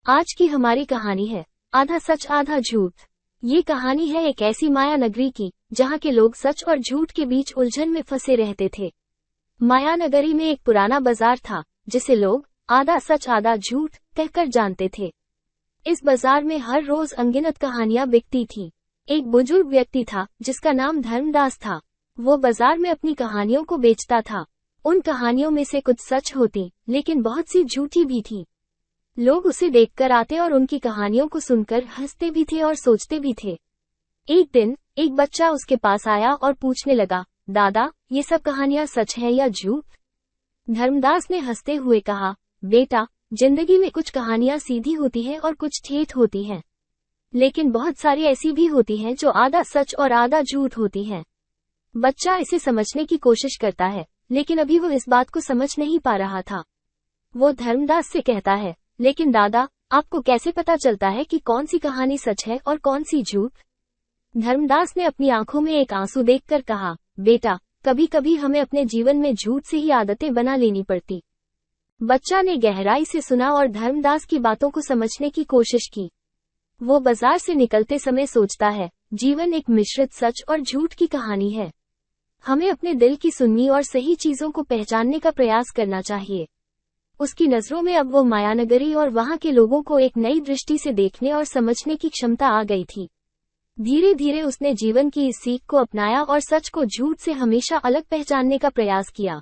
आज की हमारी कहानी है आधा सच आधा झूठ। ये कहानी है एक ऐसी माया नगरी की जहाँ के लोग सच और झूठ के बीच उलझन में फंसे रहते थे। माया नगरी में एक पुराना बाजार था जिसे लोग आधा सच आधा झूठ कहकर जानते थे। इस बाजार में हर रोज अनगिनत कहानियां बिकती थीं। एक बुजुर्ग व्यक्ति था जिसका नाम धर्मदास था। वो बाजार में अपनी कहानियों को बेचता था। उन कहानियों में से कुछ सच होती लेकिन बहुत सी झूठी भी थी। लोग उसे देखकर आते और उनकी कहानियों को सुनकर हंसते भी थे और सोचते भी थे। एक दिन एक बच्चा उसके पास आया और पूछने लगा, दादा, ये सब कहानियां सच है या झूठ? धर्मदास ने हंसते हुए कहा, बेटा, जिंदगी में कुछ कहानियां सीधी होती हैं और कुछ ठेठ होती हैं, लेकिन बहुत सारी ऐसी भी होती हैं जो आधा सच और आधा झूठ होती हैं। बच्चा इसे समझने की कोशिश करता है, लेकिन अभी वो इस बात को समझ नहीं पा रहा था। वो धर्मदास से कहता है, लेकिन दादा, आपको कैसे पता चलता है कि कौन सी कहानी सच है और कौन सी झूठ? धर्मदास ने अपनी आंखों में एक आंसू देखकर कहा, बेटा, कभी कभी हमें अपने जीवन में झूठ से ही आदतें बना लेनी पड़ती। बच्चा ने गहराई से सुना और धर्मदास की बातों को समझने की कोशिश की। वो बाजार से निकलते समय सोचता है, जीवन एक मिश्रित सच और झूठ की कहानी है। हमें अपने दिल की सुननी और सही चीजों को पहचानने का प्रयास करना चाहिए। उसकी नजरों में अब वो मायानगरी और वहां के लोगों को एक नई दृष्टि से देखने और समझने की क्षमता आ गई थी। धीरे धीरे उसने जीवन की इस सीख को अपनाया और सच को झूठ से हमेशा अलग पहचानने का प्रयास किया।